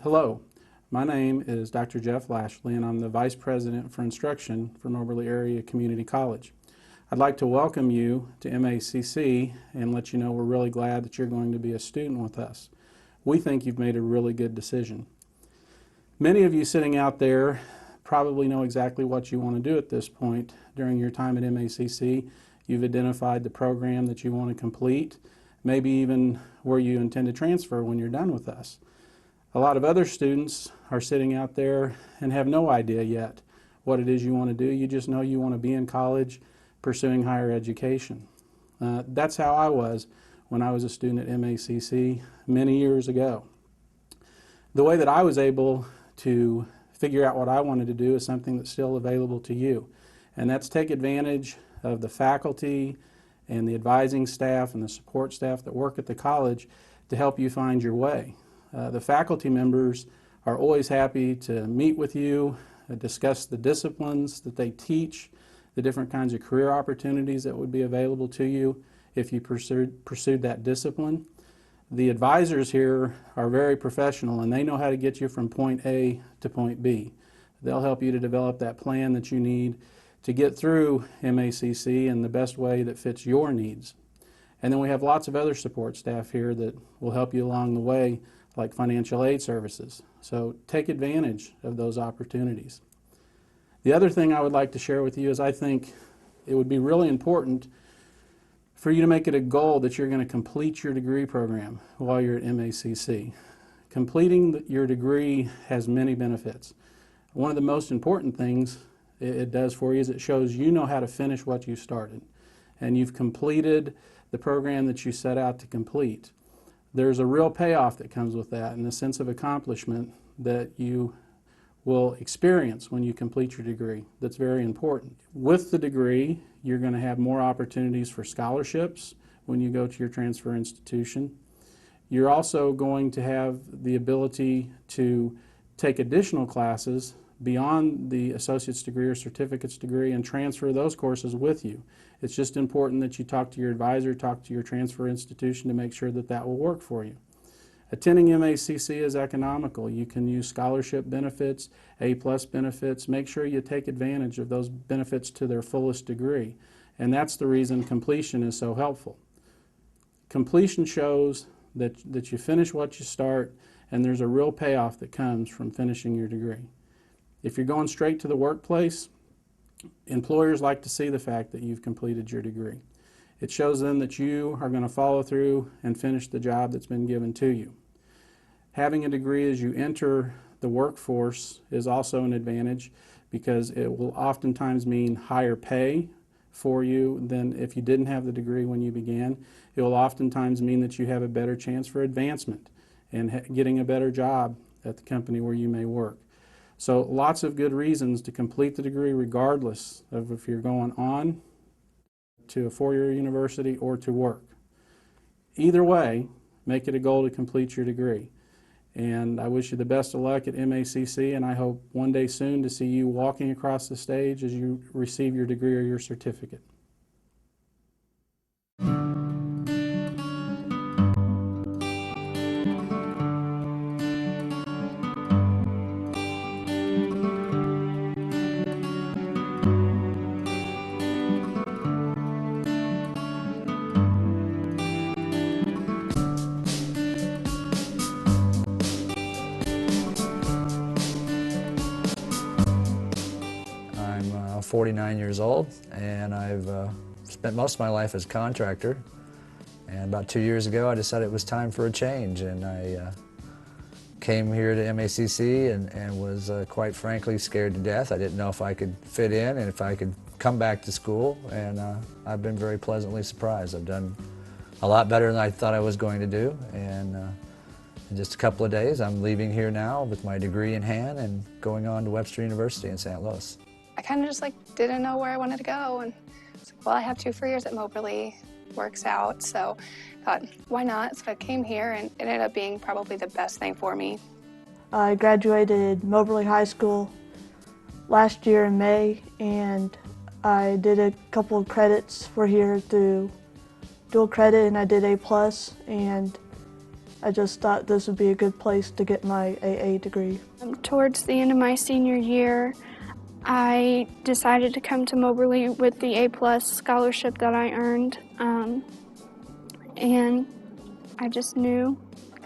Hello, my name is Dr. Jeff Lashley and I'm the Vice President for Instruction for Moberly Area Community College. I'd like to welcome you to MACC and let you know we're really glad that you're going to be a student with us. We think you've made a really good decision. Many of you sitting out there probably know exactly what you want to do at this point during your time at MACC. You've identified the program that you want to complete, maybe even where you intend to transfer when you're done with us. A lot of other students are sitting out there and have no idea yet what it is you want to do. You just know you want to be in college pursuing higher education. That's how I was when I was a student at MACC many years ago. The way that I was able to figure out what I wanted to do is something that's still available to you, and that's take advantage of the faculty and the advising staff and the support staff that work at the college to help you find your way. The faculty members are always happy to meet with you, discuss the disciplines that they teach, the different kinds of career opportunities that would be available to you if you pursued that discipline. The advisors here are very professional and they know how to get you from point A to point B. They'll help you to develop that plan that you need to get through MACC in the best way that fits your needs. And then we have lots of other support staff here that will help you along the way, like financial aid services. So take advantage of those opportunities. The other thing I would like to share with you is I think it would be really important for you to make it a goal that you're going to complete your degree program while you're at MACC. Completing your degree has many benefits. One of the most important things it does for you is it shows you know how to finish what you started, and you've completed the program that you set out to complete. There's a real payoff that comes with that and a sense of accomplishment that you will experience when you complete your degree. That's very important. With the degree, you're going to have more opportunities for scholarships when you go to your transfer institution. You're also going to have the ability to take additional classes beyond the associate's degree or certificate's degree and transfer those courses with you. It's just important that you talk to your advisor, talk to your transfer institution to make sure that that will work for you. Attending MACC is economical. You can use scholarship benefits, A+ benefits. Make sure you take advantage of those benefits to their fullest degree. And that's the reason completion is so helpful. Completion shows that you finish what you start, and there's a real payoff that comes from finishing your degree. If you're going straight to the workplace, employers like to see the fact that you've completed your degree. It shows them that you are going to follow through and finish the job that's been given to you. Having a degree as you enter the workforce is also an advantage because it will oftentimes mean higher pay for you than if you didn't have the degree when you began. It will oftentimes mean that you have a better chance for advancement and getting a better job at the company where you may work. So lots of good reasons to complete the degree regardless of if you're going on to a four-year university or to work. Either way, make it a goal to complete your degree. And I wish you the best of luck at MACC, and I hope one day soon to see you walking across the stage as you receive your degree or your certificate. I'm 49 years old, and I've spent most of my life as a contractor. And about 2 years ago, I decided it was time for a change, and I came here to MACC and was quite frankly scared to death. I didn't know if I could fit in and if I could come back to school, and I've been very pleasantly surprised. I've done a lot better than I thought I was going to do, and in just a couple of days, I'm leaving here now with my degree in hand and going on to Webster University in St. Louis. I kind of just didn't know where I wanted to go, and I was like, well, I have 2 free years at Moberly, works out, so I thought, why not? So I came here, and it ended up being probably the best thing for me. I graduated Moberly High School last year in May, and I did a couple of credits for here through dual credit, and I did A+, and I just thought this would be a good place to get my AA degree. Towards the end of my senior year, I decided to come to Moberly with the A+ scholarship that I earned, and I just knew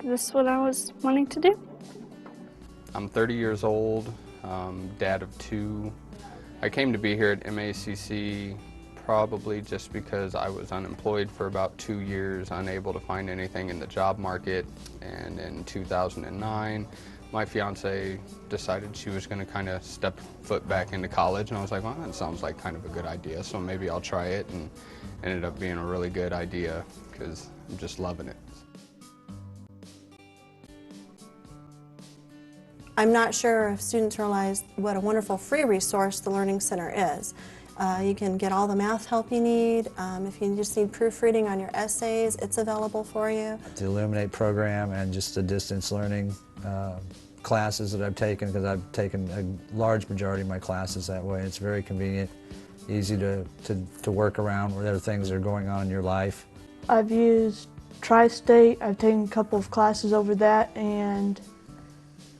this is what I was wanting to do. I'm 30 years old, dad of 2. I came to be here at MACC probably just because I was unemployed for about 2 years, unable to find anything in the job market, and in 2009 my fiance decided she was going to kind of step foot back into college, and I was like, well, that sounds like kind of a good idea, so maybe I'll try it, and ended up being a really good idea because I'm just loving it. I'm not sure if students realize what a wonderful free resource the Learning Center is. You can get all the math help you need. If you just need proofreading on your essays, it's available for you. The Illuminate program and just the distance learning classes that I've taken, because I've taken a large majority of my classes that way. It's very convenient, easy to work around whatever things are going on in your life. I've used Tri-State. I've taken a couple of classes over that, and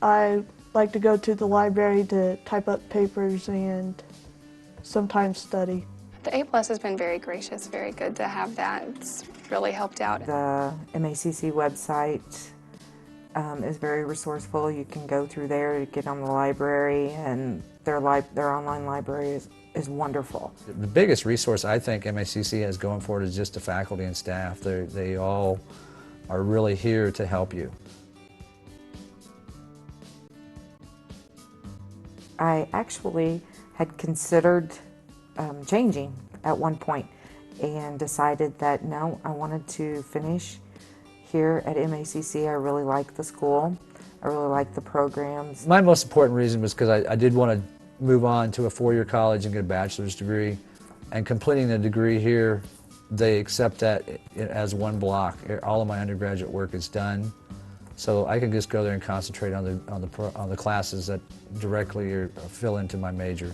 I like to go to the library to type up papers and sometimes study. The A+ has been very gracious, very good to have that. It's really helped out. The MACC website is very resourceful. You can go through there to get on the library, and their online library is wonderful. The biggest resource I think MACC has going for it is just the faculty and staff. They all are really here to help you. I actually had considered changing at one point and decided that no, I wanted to finish here at MACC. I really like the school. I really like the programs. My most important reason was because I did want to move on to a 4-year college and get a bachelor's degree. And completing the degree here, they accept that as one block. All of my undergraduate work is done. So I can just go there and concentrate on the classes that directly fill into my major.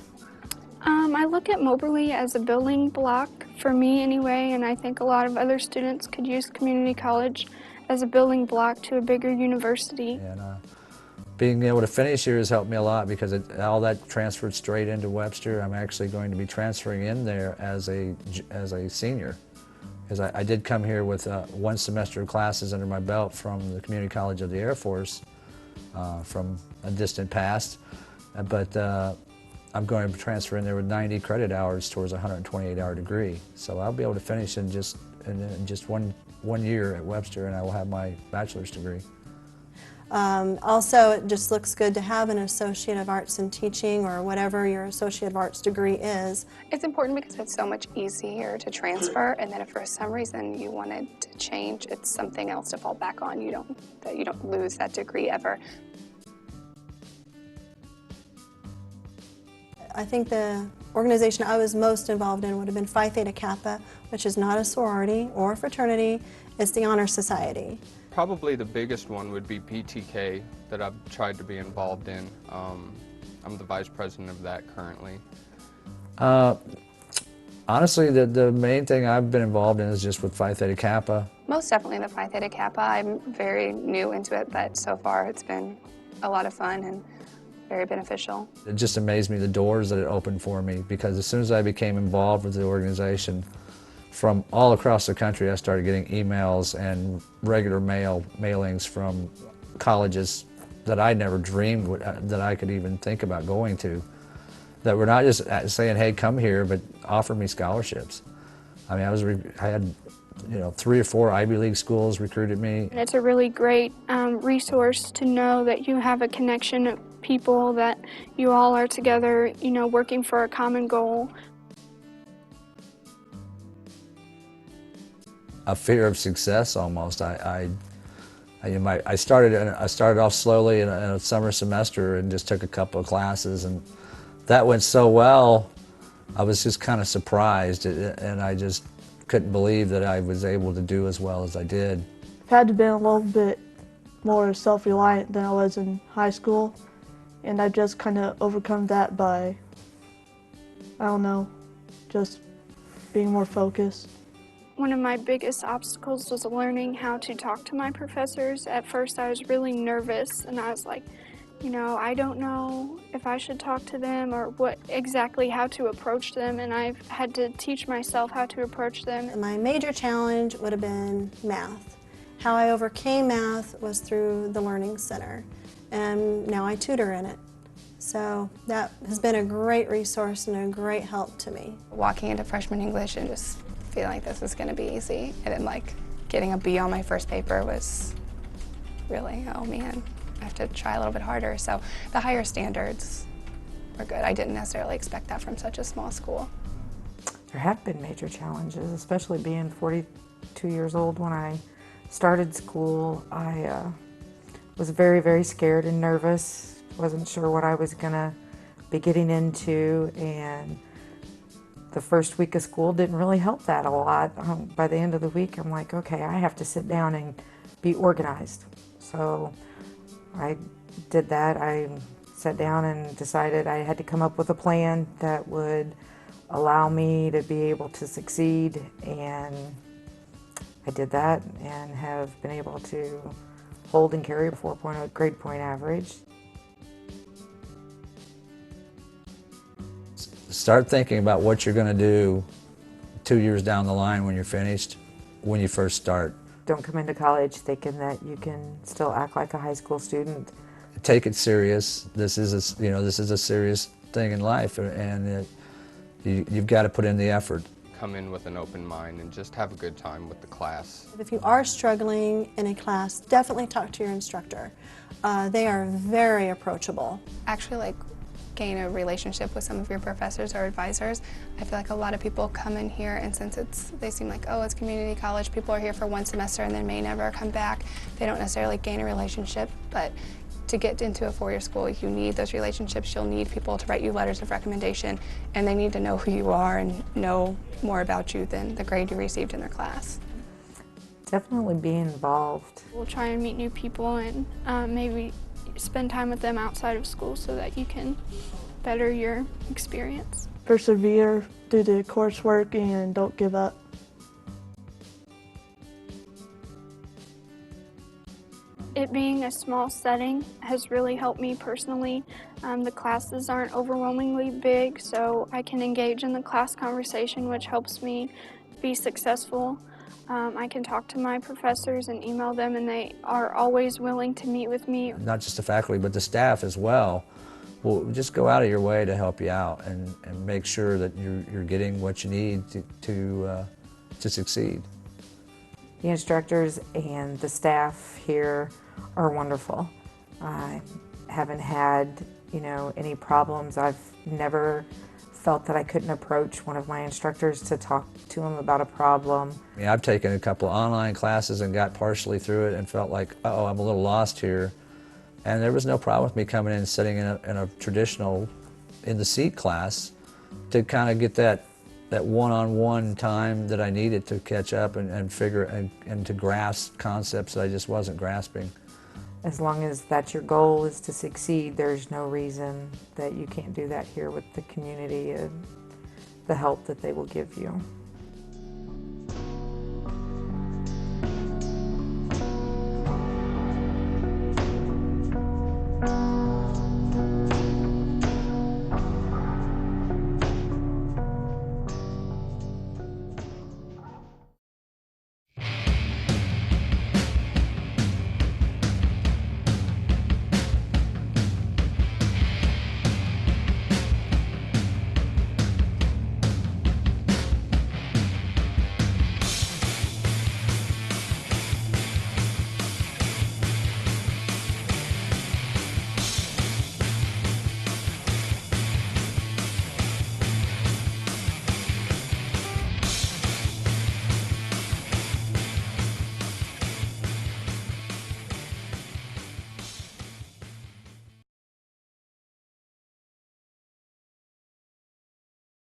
I look at Moberly as a building block for me anyway, and I think a lot of other students could use community college as a building block to a bigger university. And being able to finish here has helped me a lot because all that transferred straight into Webster. I'm actually going to be transferring in there as a senior. Because I did come here with 1 semester of classes under my belt from the Community College of the Air Force from a distant past, but I'm going to transfer in there with 90 credit hours towards a 128-hour degree. So I'll be able to finish in just one year at Webster, and I will have my bachelor's degree. Also, it just looks good to have an Associate of Arts in Teaching or whatever your Associate of Arts degree is. It's important because it's so much easier to transfer, and then if for some reason you wanted to change, it's something else to fall back on. You don't lose that degree ever. I think the organization I was most involved in would have been Phi Theta Kappa, which is not a sorority or a fraternity. It's the Honor Society. Probably the biggest one would be PTK that I've tried to be involved in. I'm the vice president of that currently. Honestly, the main thing I've been involved in is just with Phi Theta Kappa. Most definitely the Phi Theta Kappa. I'm very new into it, but so far it's been a lot of fun and very beneficial. It just amazed me the doors that it opened for me, because as soon as I became involved with the organization, from all across the country I started getting emails and regular mailings from colleges that I never dreamed that I could even think about going to, that were not just saying, hey, come here, but offer me scholarships. I mean, I had 3 or 4 Ivy League schools recruited me. And it's a really great resource to know that you have a connection of people, that you all are together, working for a common goal. A fear of success almost. I started off slowly in a summer semester and just took a couple of classes, and that went so well. I was just kind of surprised, and I just couldn't believe that I was able to do as well as I did. I've had to be a little bit more self-reliant than I was in high school, and I've just kind of overcome that by, I don't know, just being more focused. one of my biggest obstacles was learning how to talk to my professors. At first I was really nervous and I was like, you know, I don't know if I should talk to them or what exactly how to approach them, and I've had to teach myself how to approach them. My major challenge would have been math. How I overcame math was through the Learning Center, and now I tutor in it. So that has been a great resource and a great help to me. Walking into freshman English and just feeling like this was going to be easy, and then like getting a B on my first paper was really, oh man, I have to try a little bit harder. So the higher standards were good. I didn't necessarily expect that from such a small school. There have been major challenges, especially being 42 years old when I started school. I was very, very scared and nervous. Wasn't sure what I was gonna be getting into, and the first week of school didn't really help that a lot. By the end of the week, I'm like, okay, I have to sit down and be organized. So I did that. I sat down and decided I had to come up with a plan that would allow me to be able to succeed, and I did that and have been able to hold and carry a 4.0 grade point average. Start thinking about what you're going to do 2 years down the line when you're finished, when you first start. Don't come into college thinking that you can still act like a high school student. Take it serious. This is a serious thing in life, and you've got to put in the effort. Come in with an open mind and just have a good time with the class. If you are struggling in a class, definitely talk to your instructor. They are very approachable. Actually, like, gain a relationship with some of your professors or advisors. I feel like a lot of people come in here, and since they seem like, oh, it's community college, people are here for one semester and then may never come back. They don't necessarily gain a relationship, but to get into a four-year school, you need those relationships. You'll need people to write you letters of recommendation, and they need to know who you are and know more about you than the grade you received in their class. Definitely be involved. We'll try and meet new people and maybe spend time with them outside of school so that you can better your experience. Persevere, do the coursework, and don't give up. It being a small setting has really helped me personally. The classes aren't overwhelmingly big, so I can engage in the class conversation, which helps me be successful. I can talk to my professors and email them, and they are always willing to meet with me. Not just the faculty, but the staff as well. Will just go out of your way to help you out and make sure that you're getting what you need to succeed. The instructors and the staff here are wonderful. I haven't had, any problems. I've never felt that I couldn't approach one of my instructors to talk to them about a problem. I mean, I've taken a couple of online classes and got partially through it and felt like, uh-oh, I'm a little lost here. And there was no problem with me coming in and sitting in a traditional, in the seat class to kind of get that one-on-one time that I needed to catch up and figure and to grasp concepts that I just wasn't grasping. As long as that's your goal, is to succeed, there's no reason that you can't do that here with the community and the help that they will give you.